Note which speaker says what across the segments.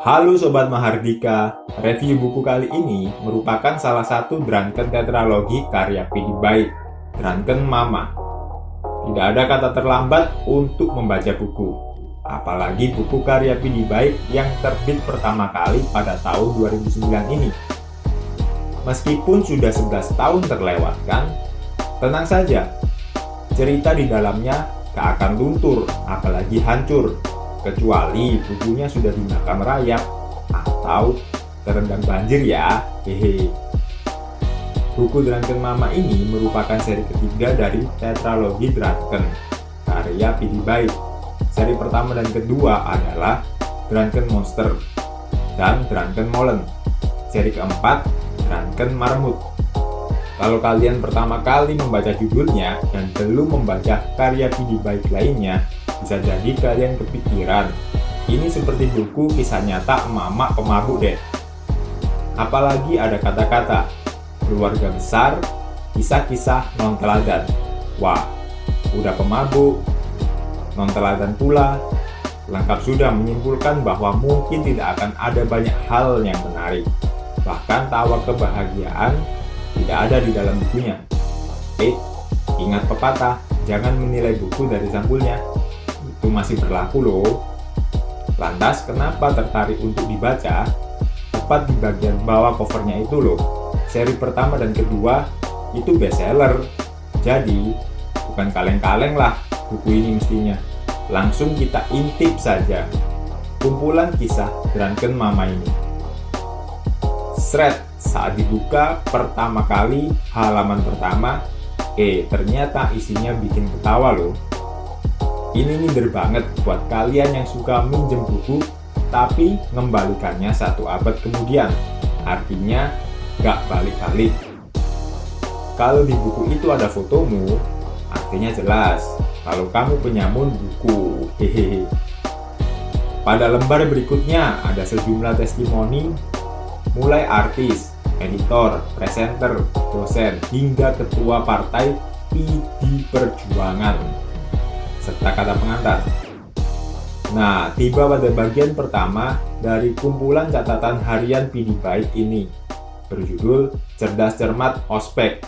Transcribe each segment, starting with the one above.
Speaker 1: Halo Sobat Mahardika, review buku kali ini merupakan salah satu Drunken tetralogi karya P.D. Bike, Drunken Mama. Tidak ada kata terlambat untuk membaca buku, apalagi buku karya P.D. Bike yang terbit pertama kali pada tahun 2009 ini. Meskipun sudah 11 tahun terlewatkan, tenang saja, cerita di dalamnya gak akan luntur, apalagi hancur, kecuali bukunya sudah dimakam rayap atau terendam banjir ya. Hehe. Buku Drunken Mama ini merupakan seri ketiga dari tetralogi Drunken karya P.D. Bike. Seri pertama dan kedua adalah Drunken Monster dan Drunken Molen. Seri keempat Drunken Marmut. Kalau kalian pertama kali membaca judulnya dan belum membaca karya P.D. Bike lainnya, bisa jadi kalian kepikiran, ini seperti buku kisah nyata emak-emak pemabuk deh. Apalagi ada kata-kata keluarga besar, kisah-kisah non teladan. Wah, udah pemabuk, non teladan pula, lengkap sudah menyimpulkan bahwa mungkin tidak akan ada banyak hal yang menarik. Bahkan tawa kebahagiaan tidak ada di dalam bukunya. Ingat pepatah, jangan menilai buku dari sampulnya. Itu masih berlaku loh. Lantas kenapa tertarik untuk dibaca? Tepat di bagian bawah covernya itu loh. Seri pertama dan kedua itu bestseller. Jadi bukan kaleng-kaleng lah buku ini mestinya. Langsung kita intip saja kumpulan kisah Drunken Mama ini. Shred saat dibuka pertama kali halaman pertama, ternyata isinya bikin ketawa loh. Ini minder banget buat kalian yang suka minjem buku tapi ngembalikannya 1 abad kemudian. Artinya gak balik-balik. Kalau di buku itu ada fotomu, artinya jelas kalau kamu penyamun buku. Hehehe. Pada lembar berikutnya ada sejumlah testimoni, mulai artis, editor, presenter, dosen, hingga ketua partai PD Perjuangan, serta kata pengantar. Nah, tiba pada bagian pertama dari kumpulan catatan harian P.D. Bike ini, berjudul Cerdas Cermat Ospek.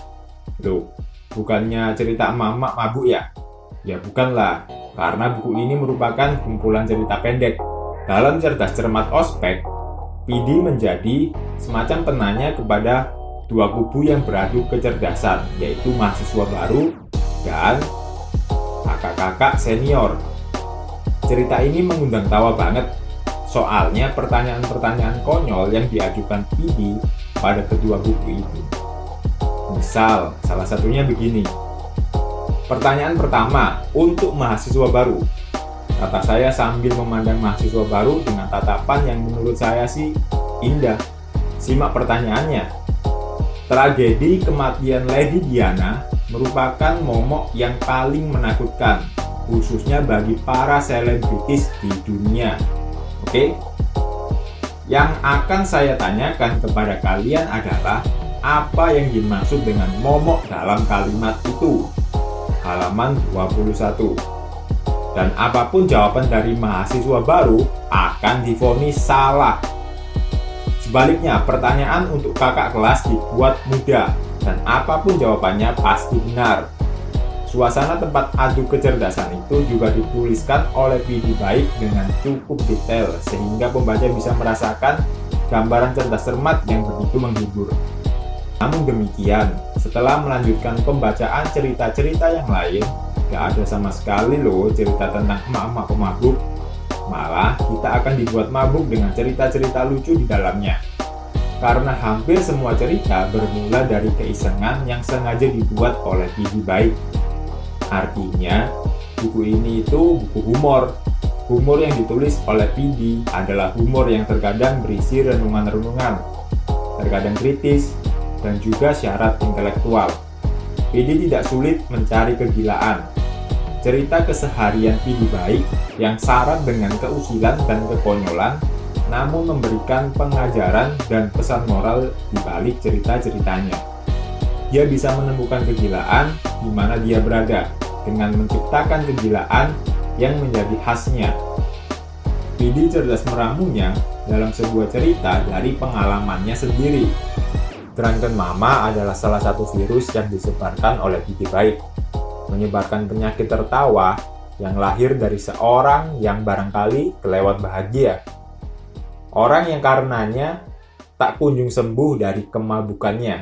Speaker 1: Loh, bukannya cerita emak-emak mabuk ya? Ya bukanlah, karena buku ini merupakan kumpulan cerita pendek. Dalam Cerdas Cermat Ospek, P.D. menjadi semacam penanya kepada dua kubu yang beradu kecerdasan, yaitu mahasiswa baru dan kakak-kakak senior. Cerita ini mengundang tawa banget, soalnya pertanyaan-pertanyaan konyol yang diajukan P.D. pada kedua buku itu. Misal, salah satunya begini. Pertanyaan pertama, untuk mahasiswa baru. Kata saya sambil memandang mahasiswa baru dengan tatapan yang menurut saya sih indah. Simak pertanyaannya. Tragedi kematian Lady Diana merupakan momok yang paling menakutkan, khususnya bagi para selebritis di dunia. Oke? Yang akan saya tanyakan kepada kalian adalah apa yang dimaksud dengan momok dalam kalimat itu? Halaman 21. Dan apapun jawaban dari mahasiswa baru akan divonis salah. Sebaliknya, pertanyaan untuk kakak kelas dibuat mudah dan apapun jawabannya pasti benar. Suasana tempat adu kecerdasan itu juga dituliskan oleh P.D. Bike dengan cukup detail sehingga pembaca bisa merasakan gambaran cerdas cermat yang begitu menghibur. Namun demikian, setelah melanjutkan pembacaan cerita-cerita yang lain, gak ada sama sekali loh cerita tentang emak-emak pemabuk. Malah kita akan dibuat mabuk dengan cerita-cerita lucu di dalamnya. Karena hampir semua cerita bermula dari keisengan yang sengaja dibuat oleh P.D. Bike. Artinya, buku ini itu buku humor. Humor yang ditulis oleh P.D. adalah humor yang terkadang berisi renungan-renungan, terkadang kritis, dan juga syarat intelektual. P.D. tidak sulit mencari kegilaan. Cerita keseharian P.D. Bike yang syarat dengan keusilan dan kekonyolan, namun memberikan pengajaran dan pesan moral di balik cerita-ceritanya. Dia bisa menemukan kegilaan di mana dia berada, dengan menciptakan kegilaan yang menjadi khasnya. Pidi cerdas meramunya dalam sebuah cerita dari pengalamannya sendiri. Drunken Mama adalah salah satu virus yang disebarkan oleh Pidi Baik, menyebarkan penyakit tertawa yang lahir dari seorang yang barangkali kelewat bahagia. Orang yang karenanya tak kunjung sembuh dari kemabukannya.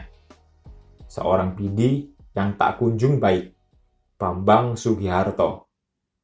Speaker 1: Seorang Pidi yang tak kunjung baik, Bambang Sugiharto.